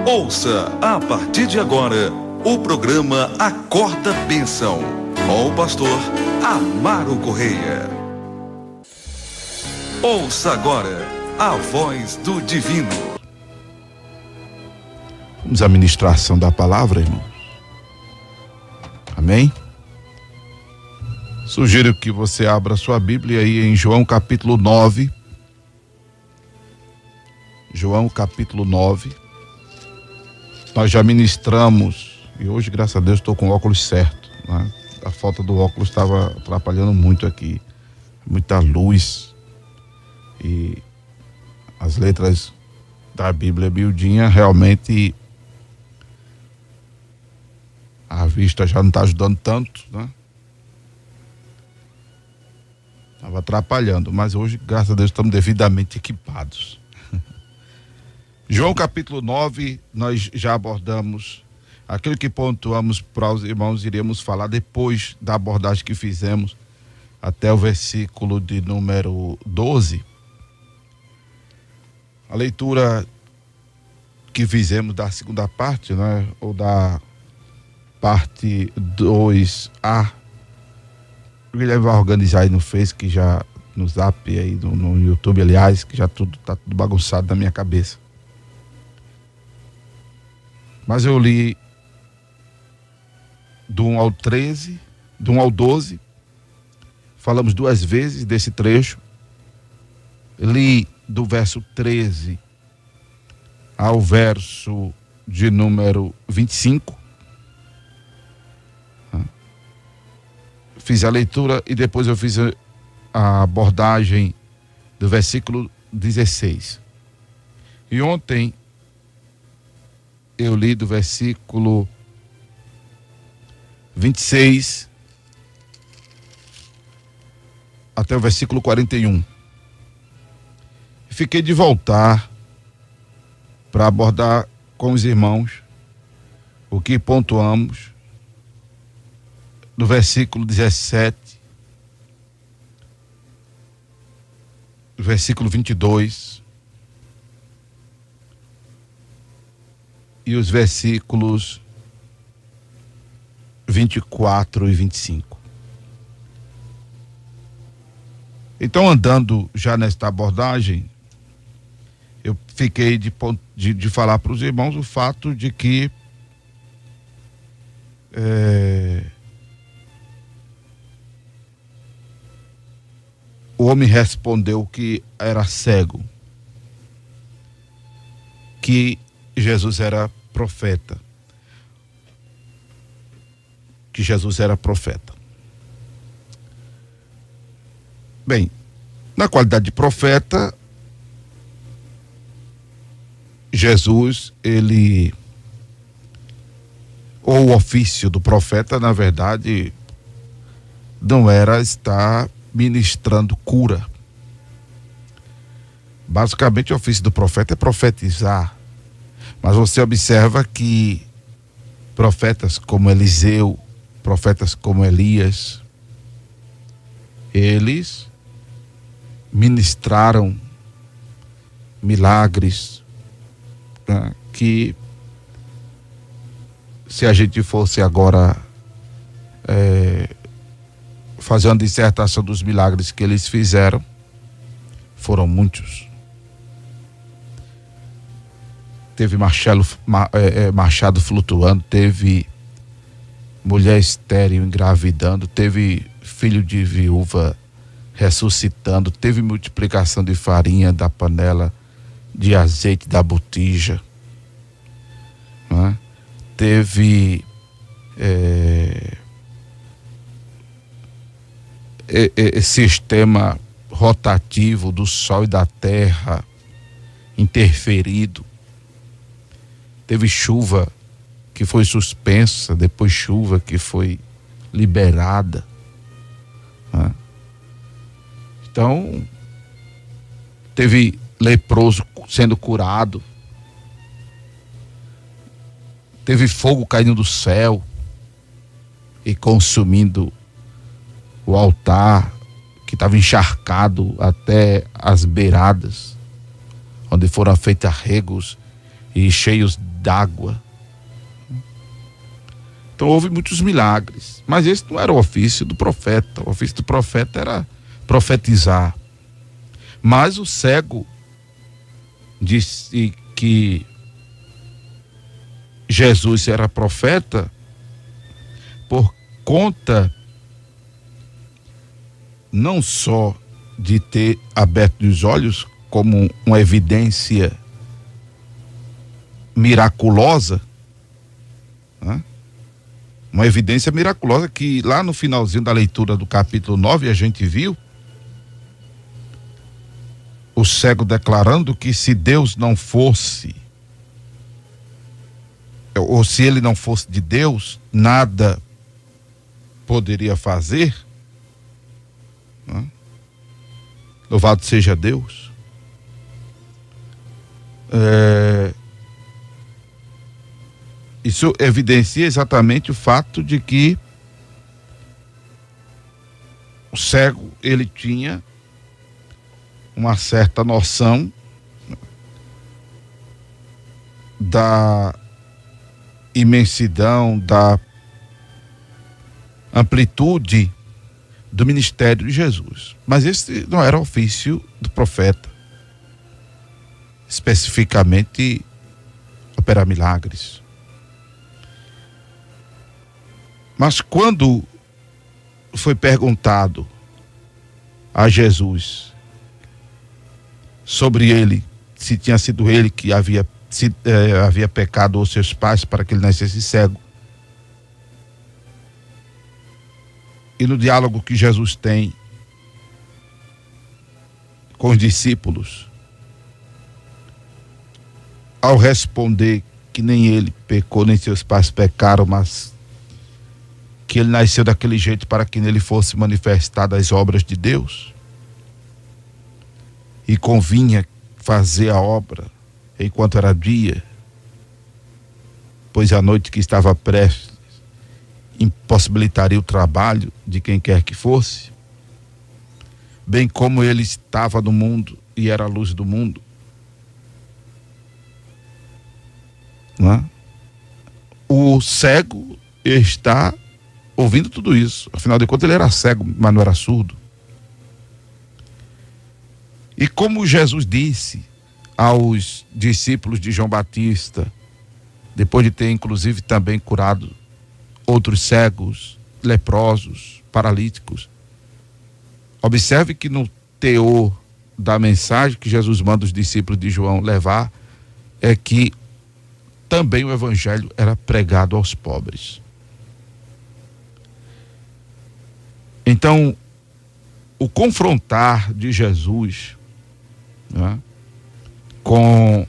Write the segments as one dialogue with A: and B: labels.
A: Ouça a partir de agora o programa Acorda Bênção, com o pastor Amaro Correia. Ouça agora a voz do divino.
B: Vamos à ministração da palavra, irmãos. Amém? Sugiro que você abra sua Bíblia aí em João capítulo 9. João capítulo 9. Nós já ministramos, e hoje, graças a Deus, estou com o óculos certo, né? A falta do óculos estava atrapalhando muito aqui, muita luz, e as letras da Bíblia miudinha, realmente a vista já não está ajudando tanto, né? Estava atrapalhando, mas hoje, graças a Deus, estamos devidamente equipados. João capítulo 9, nós já abordamos aquilo que pontuamos para os irmãos, iremos falar depois da abordagem que fizemos até o versículo de número 12. A leitura que fizemos da segunda parte, né, ou da parte 2A, o Guilherme vai organizar aí no Face, que já no Zap aí, no YouTube, aliás, que já tá tudo bagunçado na minha cabeça. Mas eu li do 1 ao 13, do 1 ao 12, falamos 2 vezes desse trecho. Li do verso 13 ao verso de número 25. Fiz a leitura e depois eu fiz a abordagem do versículo 16. E ontem eu li do versículo 26 até o versículo 41. Fiquei de voltar para abordar com os irmãos o que pontuamos no versículo 17, versículo 22 e os versículos 24 e 25. Então, andando já nesta abordagem, eu fiquei de falar para os irmãos o fato de que o homem respondeu que era cego, que Jesus era profeta. Que Jesus era profeta. Bem, na qualidade de profeta, Jesus, ou o ofício do profeta, na verdade, não era estar ministrando cura. Basicamente, o ofício do profeta é profetizar. Mas você observa que profetas como Eliseu, profetas como Elias, eles ministraram milagres, né, que se a gente fosse agora fazer uma dissertação dos milagres que eles fizeram, foram muitos. Teve machado flutuando, teve mulher estéril engravidando, teve filho de viúva ressuscitando, teve multiplicação de farinha da panela, de azeite da botija, né? Teve sistema rotativo do sol e da terra interferido. Teve chuva que foi suspensa, depois chuva que foi liberada, né? Então, teve leproso sendo curado, teve fogo caindo do céu e consumindo o altar que estava encharcado até as beiradas, onde foram feitos arregos e cheios d'água. Então houve muitos milagres, mas esse não era o ofício do profeta. O ofício do profeta era profetizar. Mas o cego disse que Jesus era profeta por conta não só de ter aberto os olhos como uma evidência miraculosa, né? Uma evidência miraculosa que lá no finalzinho da leitura do capítulo 9 a gente viu o cego declarando que se Deus não fosse, ou se ele não fosse de Deus, nada poderia fazer, né? Louvado seja Deus. Isso evidencia exatamente o fato de que o cego, ele tinha uma certa noção da imensidão, da amplitude do ministério de Jesus. Mas esse não era o ofício do profeta, especificamente operar milagres. Mas quando foi perguntado a Jesus sobre ele, se tinha sido ele que havia pecado ou seus pais para que ele nascesse cego, e no diálogo que Jesus tem com os discípulos, ao responder que nem ele pecou, nem seus pais pecaram, mas que ele nasceu daquele jeito para que nele fosse manifestadas as obras de Deus, e convinha fazer a obra enquanto era dia, pois a noite que estava prestes impossibilitaria o trabalho de quem quer que fosse, bem como ele estava no mundo e era a luz do mundo, não é? O cego está ouvindo tudo isso. Afinal de contas, ele era cego, mas não era surdo. E como Jesus disse aos discípulos de João Batista, depois de ter inclusive também curado outros cegos, leprosos, paralíticos, observe que no teor da mensagem que Jesus manda os discípulos de João levar é que também o evangelho era pregado aos pobres. Então, o confrontar de Jesus, né, com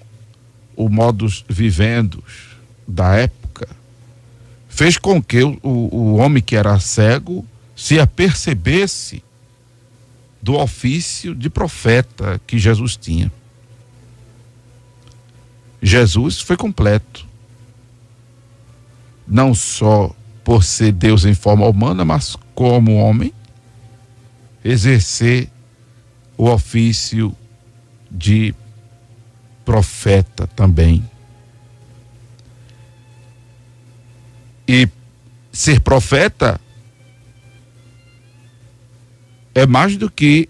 B: o modus vivendi da época, fez com que o homem que era cego se apercebesse do ofício de profeta que Jesus tinha. Jesus foi completo, não só por ser Deus em forma humana, mas como homem, exercer o ofício de profeta também. E ser profeta é mais do que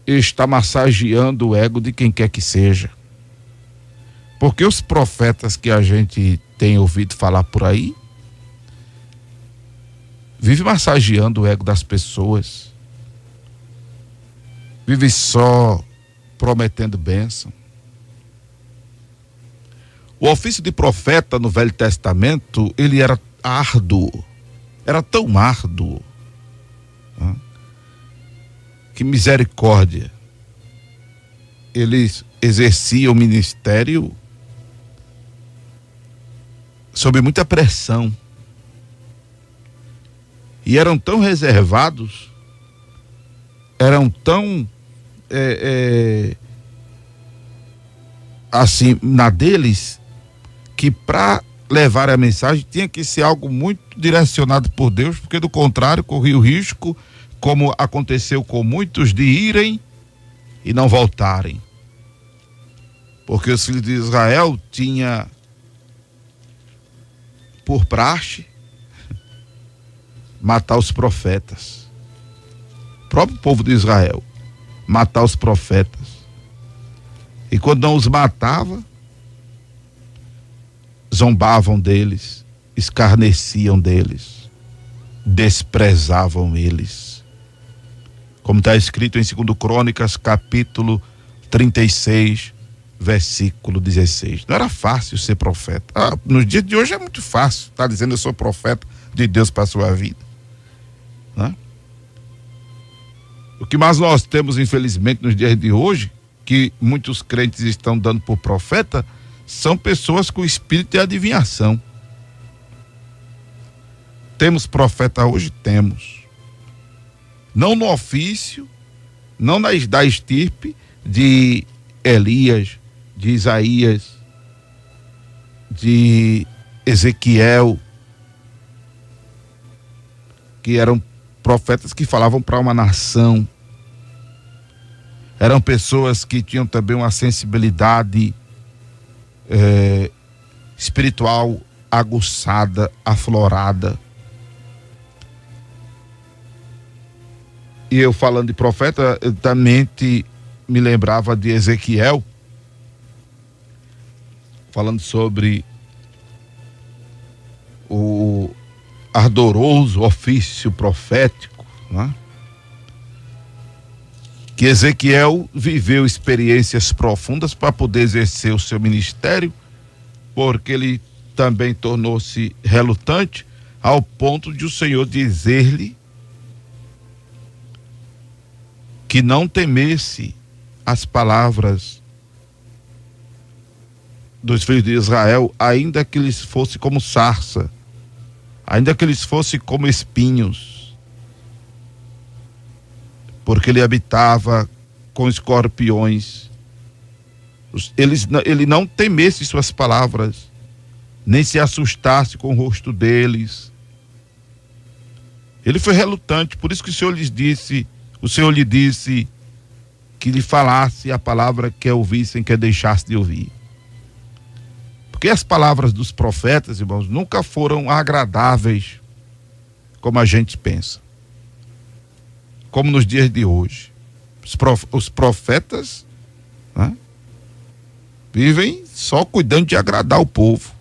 B: estar massageando o ego de quem quer que seja. Porque os profetas que a gente tem ouvido falar por aí vive massageando o ego das pessoas, vive só prometendo bênção. O ofício de profeta no Velho Testamento, ele era árduo, era tão árduo, né? Que misericórdia. Eles exerciam o ministério sob muita pressão. E eram tão reservados, eram tão assim, na deles, que para levar a mensagem tinha que ser algo muito direcionado por Deus, porque do contrário corria o risco, como aconteceu com muitos, de irem e não voltarem. Porque os filhos de Israel tinham por praxe matar os profetas. O próprio povo de Israel matar os profetas. E quando não os matava, zombavam deles, escarneciam deles, desprezavam eles. Como está escrito em 2 Crônicas, capítulo 36, versículo 16. Não era fácil ser profeta. Nos dias de hoje é muito fácil estar dizendo eu sou profeta de Deus para a sua vida. Né? O que mais nós temos, infelizmente, nos dias de hoje, que muitos crentes estão dando por profeta, são pessoas com espírito de adivinhação. Temos profeta hoje? Temos. Não no ofício, não da estirpe de Elias, de Isaías, de Ezequiel, que eram profetas que falavam para uma nação. Eram pessoas que tinham também uma sensibilidade espiritual aguçada, aflorada. E eu falando de profeta, eu também me lembrava de Ezequiel, falando sobre o ardoroso ofício profético, né? Que Ezequiel viveu experiências profundas para poder exercer o seu ministério, porque ele também tornou-se relutante ao ponto de o Senhor dizer-lhe que não temesse as palavras dos filhos de Israel, ainda que eles fossem como sarça, ainda que eles fossem como espinhos, porque ele habitava com escorpiões. Ele não temesse suas palavras, nem se assustasse com o rosto deles. Ele foi relutante, por isso que o Senhor lhe disse que lhe falasse a palavra que ouvissem, que deixasse de ouvir. Porque as palavras dos profetas, irmãos, nunca foram agradáveis como a gente pensa. Como nos dias de hoje. Os profetas, né, vivem só cuidando de agradar o povo.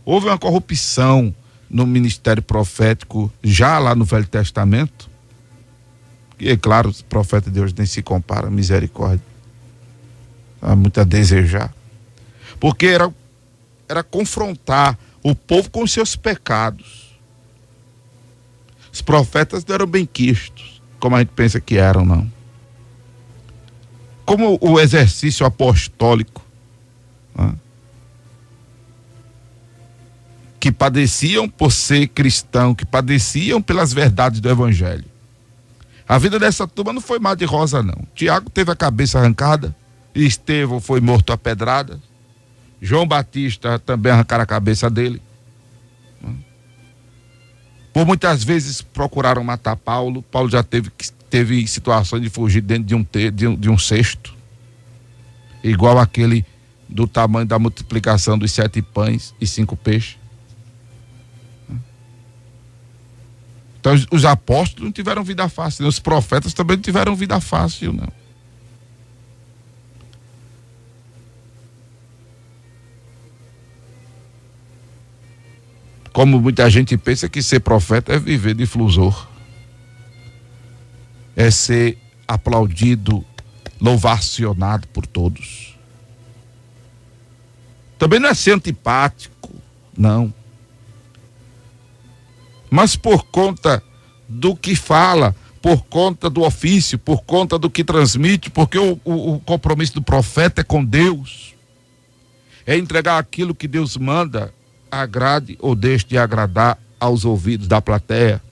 B: Houve uma corrupção no ministério profético já lá no Velho Testamento. E é claro, os profetas de hoje nem se compara, misericórdia. Há muito a desejar. Porque era confrontar o povo com os seus pecados. Os profetas não eram benquistos, como a gente pensa que eram, não. Como o exercício apostólico, né, que padeciam por ser cristão, que padeciam pelas verdades do evangelho. A vida dessa turma não foi mar de rosa, não. Tiago teve a cabeça arrancada, Estevão foi morto a pedrada, João Batista também arrancaram a cabeça dele. Por muitas vezes procuraram matar Paulo. Paulo já teve situações de fugir dentro de um cesto, igual aquele do tamanho da multiplicação dos 7 pães e 5 peixes. Então os apóstolos não tiveram vida fácil, os profetas também não tiveram vida fácil, não. Como muita gente pensa que ser profeta é viver de flusor, é ser aplaudido, louvacionado por todos. Também não é ser antipático, não. Mas por conta do que fala, por conta do ofício, por conta do que transmite, porque o compromisso do profeta é com Deus, é entregar aquilo que Deus manda, agrade ou deixe de agradar aos ouvidos da plateia.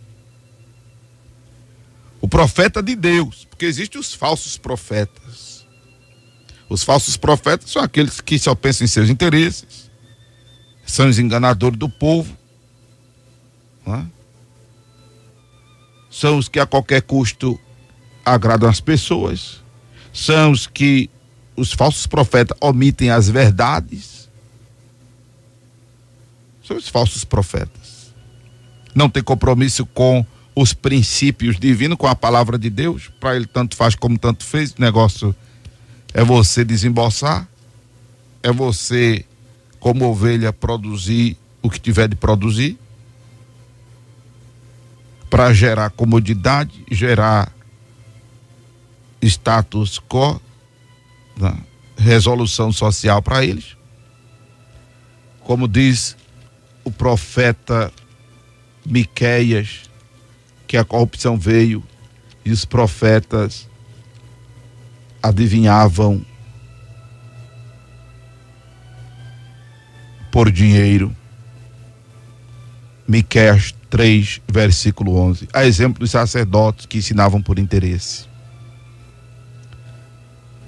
B: O profeta de Deus, porque existem os falsos profetas. Os falsos profetas são aqueles que só pensam em seus interesses, são os enganadores do povo, não é? São os que a qualquer custo agradam as pessoas, são os que os falsos profetas omitem as verdades. São os falsos profetas. Não tem compromisso com os princípios divinos, com a palavra de Deus. Para ele tanto faz como tanto fez. O negócio é você desembolsar, é você, como ovelha, produzir o que tiver de produzir, para gerar comodidade, gerar status quo, né? Resolução social para eles. Como diz o profeta Miqueias, que a corrupção veio e os profetas adivinhavam por dinheiro. Miqueias 3, versículo 11. A exemplo dos sacerdotes que ensinavam por interesse.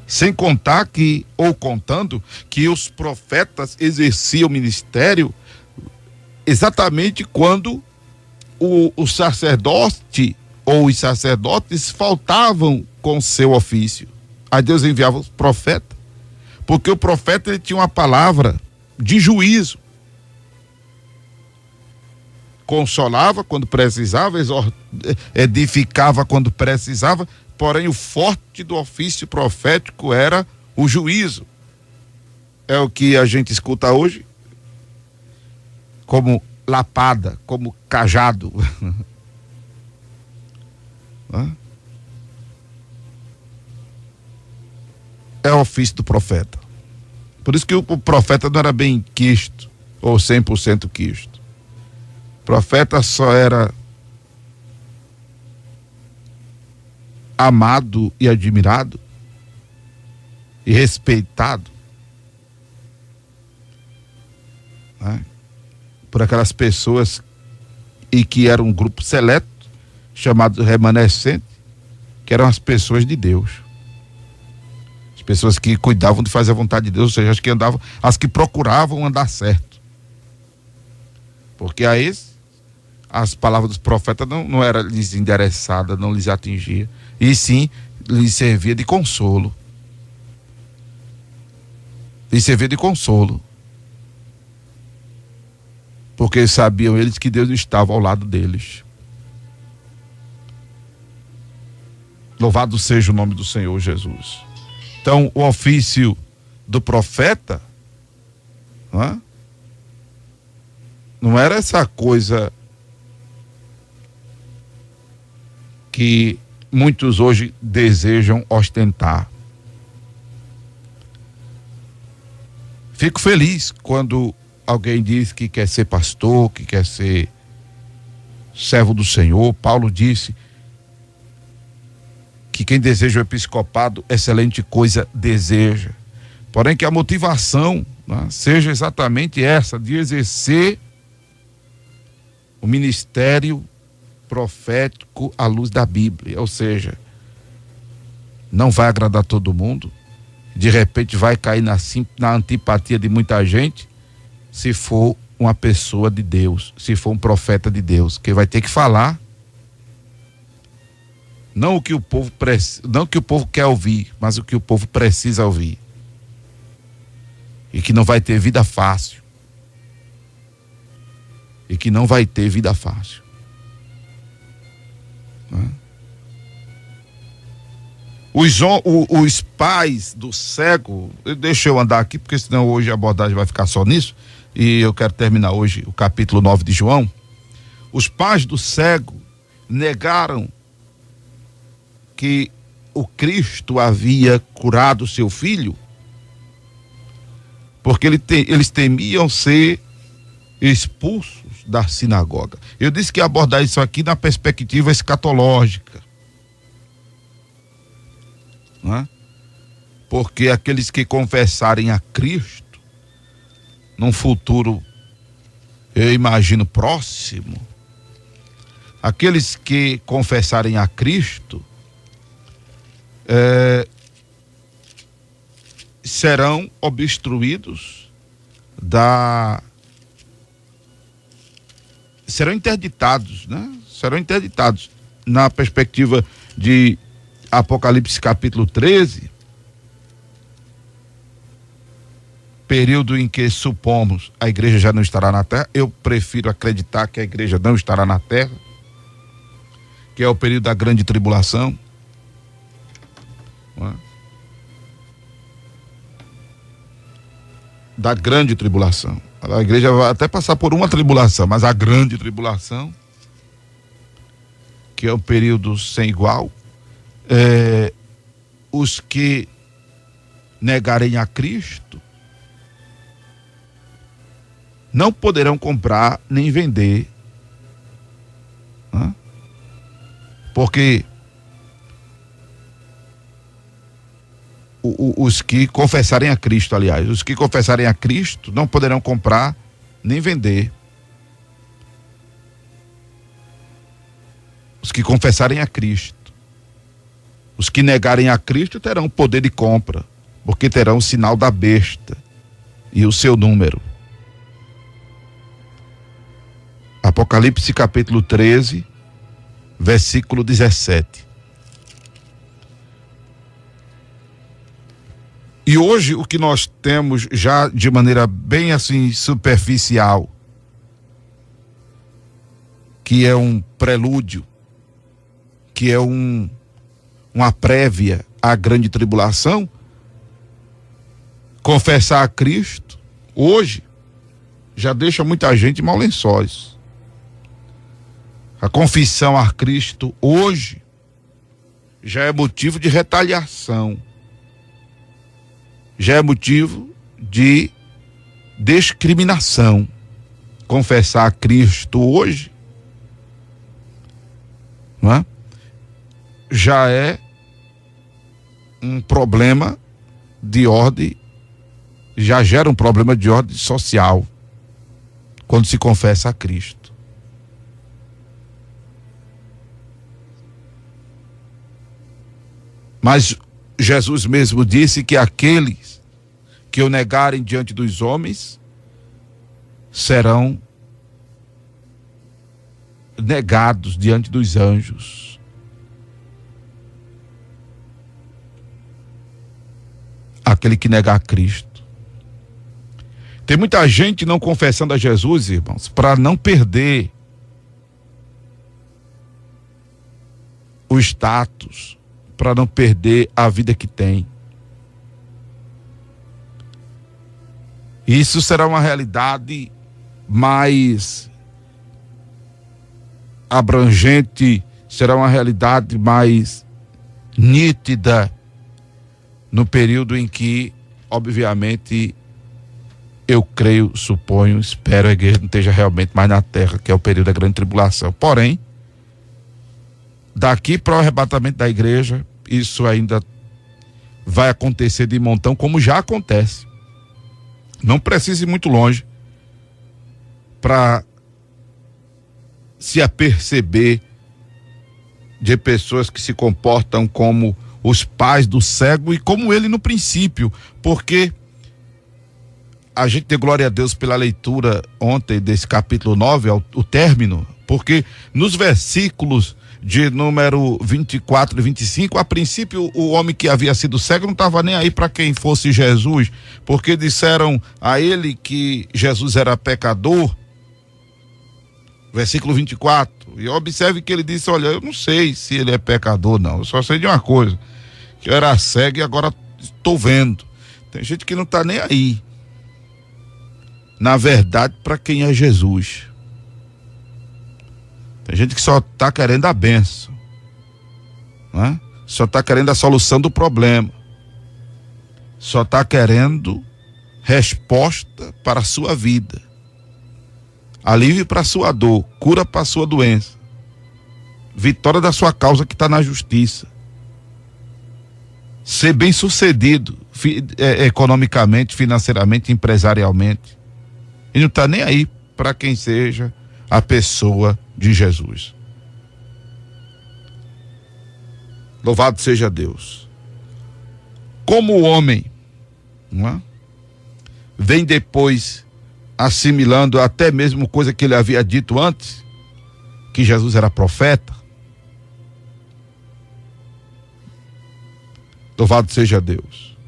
B: Sem contar que, ou contando, que os profetas exerciam o ministério exatamente quando o sacerdote ou os sacerdotes faltavam com seu ofício. Aí Deus enviava o profeta, porque o profeta ele tinha uma palavra de juízo. Consolava quando precisava, edificava quando precisava, porém o forte do ofício profético era o juízo. É o que a gente escuta hoje como lapada, como cajado. É o ofício do profeta. Por isso que o profeta não era bem quisto, ou 100% quisto. O profeta só era amado e admirado e respeitado, né, por aquelas pessoas, e que era um grupo seleto chamado remanescente, que eram as pessoas de Deus, as pessoas que cuidavam de fazer a vontade de Deus, ou seja, as que procuravam andar certo, porque a esse as palavras dos profetas não era lhes endereçada, não lhes atingia, e sim lhes servia de consolo. Lhes servia de consolo. Porque sabiam eles que Deus estava ao lado deles. Louvado seja o nome do Senhor Jesus. Então, o ofício do profeta não era essa coisa que muitos hoje desejam ostentar. Fico feliz quando alguém diz que quer ser pastor, que quer ser servo do Senhor. Paulo disse que quem deseja o episcopado, excelente coisa deseja. Porém que a motivação, seja exatamente essa, de exercer o ministério profético à luz da Bíblia. Ou seja, não vai agradar todo mundo, de repente vai cair na antipatia de muita gente, se for uma pessoa de Deus, se for um profeta de Deus, que vai ter que falar não o que o povo não o que o povo quer ouvir, mas o que o povo precisa ouvir, e que não vai ter vida fácil, Os pais do cego, deixa eu andar aqui, porque senão hoje a abordagem vai ficar só nisso, e eu quero terminar hoje o capítulo 9 de João. Os pais do cego negaram que o Cristo havia curado seu filho, porque eles temiam ser expulsos da sinagoga. Eu disse que ia abordar isso aqui na perspectiva escatológica, porque aqueles que confessarem a Cristo num futuro, eu imagino, próximo, aqueles que confessarem a Cristo serão obstruídos serão interditados, serão interditados. Na perspectiva de Apocalipse capítulo 13, período em que supomos a igreja já não estará na terra. Eu prefiro acreditar que a igreja não estará na terra, que é o período da grande tribulação. Não é? Da grande tribulação. A igreja vai até passar por uma tribulação, mas a grande tribulação, que é um período sem igual, os que negarem a Cristo não poderão comprar nem vender, né? Porque os que confessarem a Cristo, aliás, os que confessarem a Cristo não poderão comprar nem vender. Os que confessarem a Cristo. Os que negarem a Cristo terão poder de compra, porque terão o sinal da besta e o seu número. Apocalipse capítulo 13, versículo 17. E hoje o que nós temos já de maneira bem assim superficial, que é um prelúdio, que é uma prévia à grande tribulação, confessar a Cristo, hoje, já deixa muita gente mal lençóis. A confissão a Cristo, hoje, já é motivo de retaliação. Já é motivo de discriminação. Confessar a Cristo hoje, não é? Já é um problema de ordem, já gera um problema de ordem social, quando se confessa a Cristo. Mas Jesus mesmo disse que aqueles que o negarem diante dos homens serão negados diante dos anjos. Aquele que negar a Cristo. Tem muita gente não confessando a Jesus, irmãos, para não perder o status, para não perder a vida que tem. Isso será uma realidade mais abrangente, será uma realidade mais nítida no período em que, obviamente, eu creio, suponho, espero a igreja não esteja realmente mais na terra, que é o período da grande tribulação. Porém, daqui para o arrebatamento da igreja, isso ainda vai acontecer de montão, como já acontece. Não precisa ir muito longe para se aperceber de pessoas que se comportam como os pais do cego e como ele no princípio, porque a gente deu glória a Deus pela leitura ontem desse capítulo 9, o término, porque nos versículos de número 24 e 25, a princípio o homem que havia sido cego não estava nem aí para quem fosse Jesus, porque disseram a ele que Jesus era pecador. Versículo 24, e observe que ele disse: olha, eu não sei se ele é pecador não, eu só sei de uma coisa, que eu era cego e agora estou vendo. Tem gente que não está nem aí, na verdade, para quem é Jesus. Tem gente que só está querendo a bênção, não é? Só está querendo a solução do problema, só está querendo resposta para a sua vida, alívio para a sua dor, cura para a sua doença, vitória da sua causa que está na justiça, ser bem sucedido economicamente, financeiramente, empresarialmente, e não está nem aí para quem seja a pessoa de Jesus. Louvado seja Deus. Como o homem, não é? Vem depois assimilando até mesmo coisa que ele havia dito antes, que Jesus era profeta. Louvado seja Deus.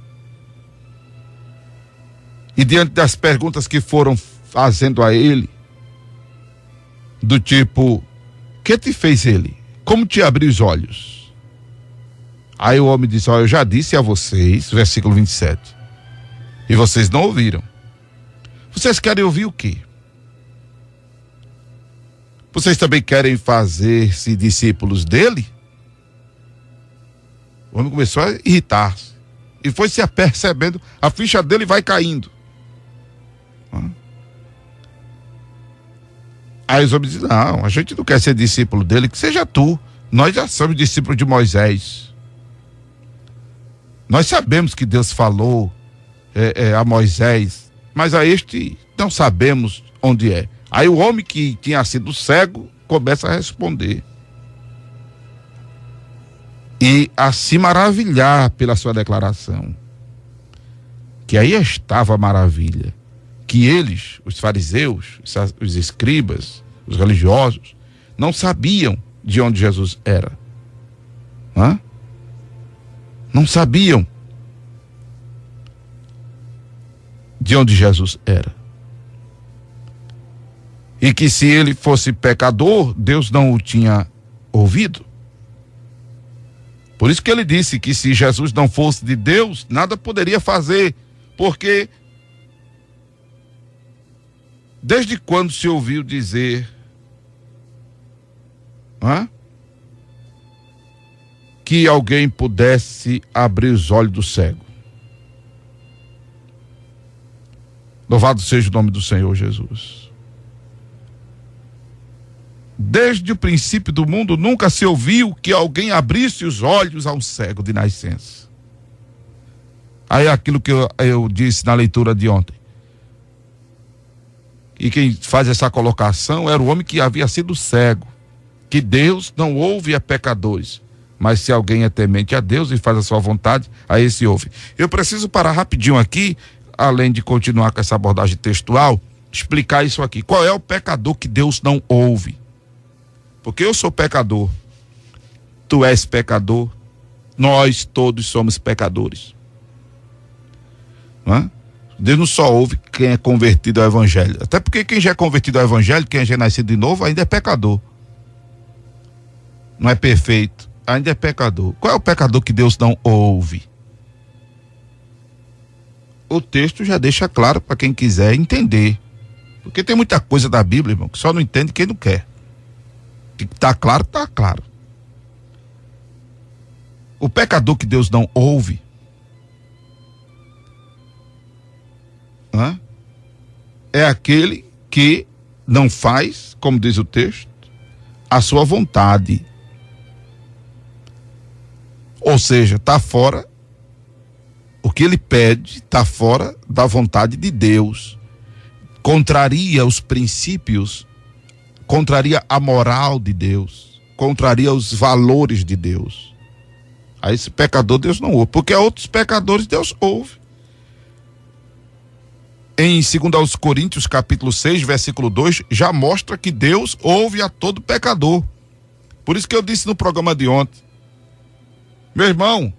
B: E diante das perguntas que foram fazendo a ele, do tipo, que te fez ele? Como te abriu os olhos? Aí o homem diz, eu já disse a vocês, versículo 27, e vocês não ouviram. Vocês querem ouvir o quê? Vocês também querem fazer-se discípulos dele? O homem começou a irritar-se. E foi se apercebendo, a ficha dele vai caindo. Aí os homens dizem, não, a gente não quer ser discípulo dele, que seja tu. Nós já somos discípulos de Moisés. Nós sabemos que Deus falou a Moisés, mas a este não sabemos onde é. Aí o homem que tinha sido cego começa a responder. E a se maravilhar pela sua declaração. Que aí estava a maravilha. Que eles, os fariseus, os escribas, os religiosos, não sabiam de onde Jesus era. Não sabiam de onde Jesus era. E que se ele fosse pecador, Deus não o tinha ouvido. Por isso que ele disse que se Jesus não fosse de Deus, nada poderia fazer, porque desde quando se ouviu dizer que alguém pudesse abrir os olhos do cego? Louvado seja o nome do Senhor Jesus. Desde o princípio do mundo nunca se ouviu que alguém abrisse os olhos a um cego de nascença. Aí aquilo que eu disse na leitura de ontem. E quem faz essa colocação era o homem que havia sido cego. Que Deus não ouve a pecadores, mas se alguém é temente a Deus e faz a sua vontade, a esse ouve. Eu preciso parar rapidinho aqui, além de continuar com essa abordagem textual, explicar isso aqui. Qual é o pecador que Deus não ouve? Porque eu sou pecador, tu és pecador, nós todos somos pecadores. Deus não só ouve quem é convertido ao evangelho. Até porque quem já é convertido ao evangelho, quem já é nascido de novo, ainda é pecador. Não é perfeito, ainda é pecador. Qual é o pecador que Deus não ouve? O texto já deixa claro para quem quiser entender. Porque tem muita coisa da Bíblia, irmão, que só não entende quem não quer. Que tá claro, tá claro. O pecador que Deus não ouve é aquele que não faz, como diz o texto, a sua vontade. Ou seja, está fora, o que ele pede está fora da vontade de Deus. Contraria os princípios, contraria a moral de Deus, contraria os valores de Deus. A esse pecador Deus não ouve, porque a outros pecadores Deus ouve. Em 2 Coríntios capítulo 6, versículo 2, já mostra que Deus ouve a todo pecador. Por isso que eu disse no programa de ontem, meu irmão,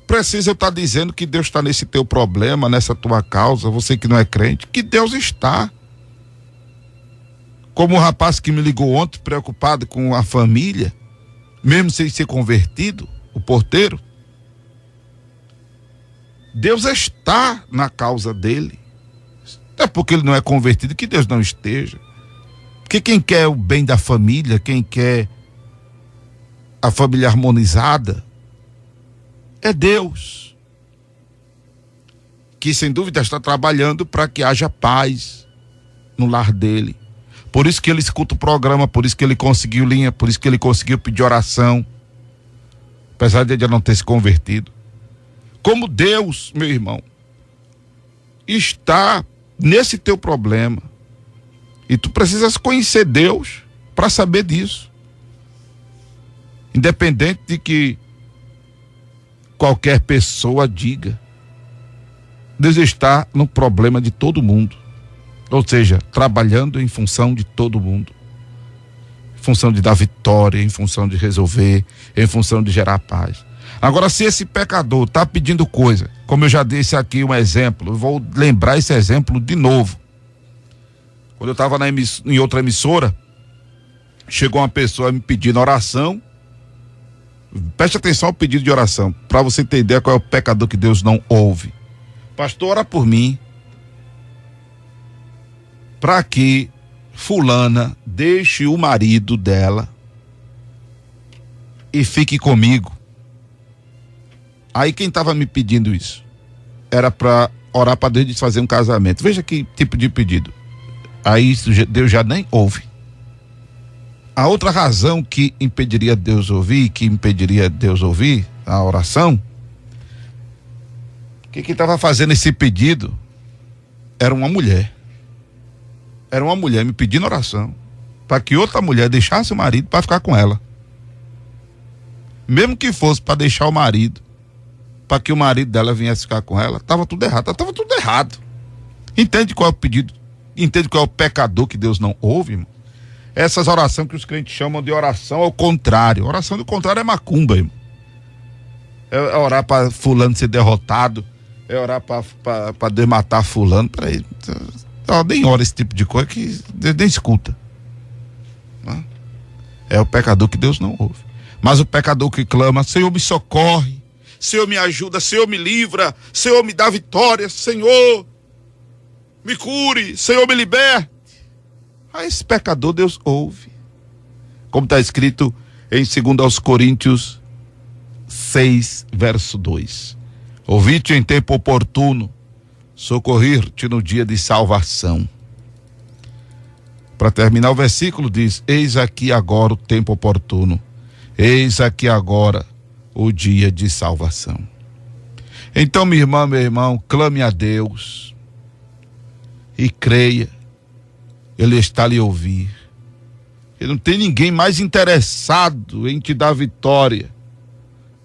B: precisa eu estar dizendo que Deus está nesse teu problema, nessa tua causa, você que não é crente, que Deus está. Como o rapaz que me ligou ontem, preocupado com a família, mesmo sem ser convertido, o porteiro, Deus está na causa dele. Não é porque ele não é convertido que Deus não esteja. Porque quem quer o bem da família, quem quer a família harmonizada, é Deus. Que sem dúvida está trabalhando para que haja paz no lar dele. Por isso que ele escuta o programa, por isso que ele conseguiu linha, por isso que ele conseguiu pedir oração, apesar de ele não ter se convertido. Como Deus, meu irmão, está nesse teu problema. E tu precisas conhecer Deus para saber disso. Independente de que qualquer pessoa diga, Deus está no problema de todo mundo. Ou seja, trabalhando em função de todo mundo. Em função de dar vitória, em função de resolver, em função de gerar paz. Agora, se esse pecador está pedindo coisa, como eu já disse aqui um exemplo, eu vou lembrar esse exemplo de novo. Quando eu estava em outra emissora, chegou uma pessoa me pedindo oração. Preste atenção ao pedido de oração, para você entender qual é o pecador que Deus não ouve. Pastor, ora por mim, para que fulana deixe o marido dela e fique comigo. Aí quem estava me pedindo isso era para orar para Deus fazer um casamento. Veja que tipo de pedido. Aí Deus já nem ouve. A outra razão que impediria Deus ouvir, a oração, que quem estava fazendo esse pedido era uma mulher. Era uma mulher me pedindo oração para que outra mulher deixasse o marido para ficar com ela. Mesmo que fosse para deixar o marido, para que o marido dela viesse ficar com ela, estava tudo errado. Estava tudo errado. Entende qual é o pedido? Entende qual é o pecador que Deus não ouve, irmão? Essas orações que os crentes chamam de oração ao contrário. Oração do contrário é macumba, irmão. É orar para fulano ser derrotado, é orar para Deus matar fulano. Peraí, nem ora esse tipo de coisa que Deus nem escuta. É o pecador que Deus não ouve. Mas o pecador que clama: Senhor, me socorre, Senhor, me ajuda, Senhor, me livra, Senhor, me dá vitória, Senhor, me cure, Senhor, me liberte. A esse pecador Deus ouve. Como está escrito em 2 Coríntios 6, verso 2. Ouvi-te em tempo oportuno, socorrer-te no dia de salvação. Para terminar o versículo diz: eis aqui agora o tempo oportuno, eis aqui agora o dia de salvação. Então, minha irmã, meu irmão, clame a Deus e creia, Ele está a lhe ouvir. E não tem ninguém mais interessado em te dar vitória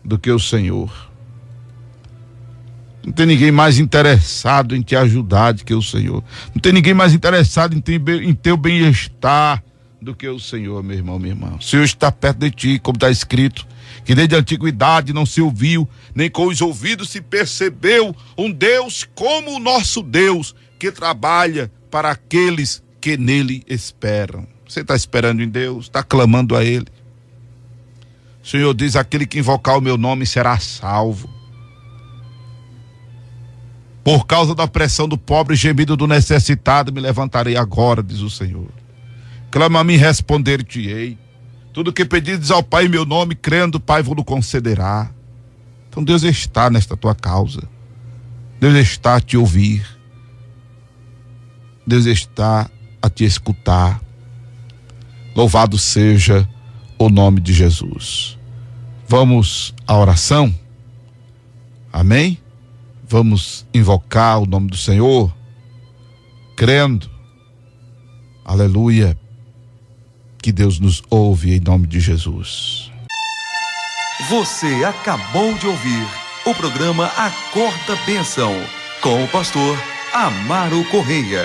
B: do que o Senhor. Não tem ninguém mais interessado em te ajudar do que o Senhor. Não tem ninguém mais interessado em teu bem-estar do que o Senhor, meu irmão, minha irmã. O Senhor está perto de ti, como está escrito, que desde a antiguidade não se ouviu, nem com os ouvidos se percebeu um Deus como o nosso Deus, que trabalha para aqueles que nele esperam. Você está esperando em Deus? Está clamando a Ele? O Senhor diz: aquele que invocar o meu nome será salvo. Por causa da pressão do pobre e gemido do necessitado, me levantarei agora, diz o Senhor. Clama a mim, responder-te-ei. Tudo que pedires ao Pai em meu nome, crendo, o Pai vos concederá. Então Deus está nesta tua causa. Deus está a te ouvir. Deus está a te escutar. Louvado seja o nome de Jesus. Vamos à oração? Amém? Vamos invocar o nome do Senhor, crendo, aleluia, que Deus nos ouve em nome de Jesus.
A: Você acabou de ouvir o programa Acorda Bênção, com o pastor Amaro Correia.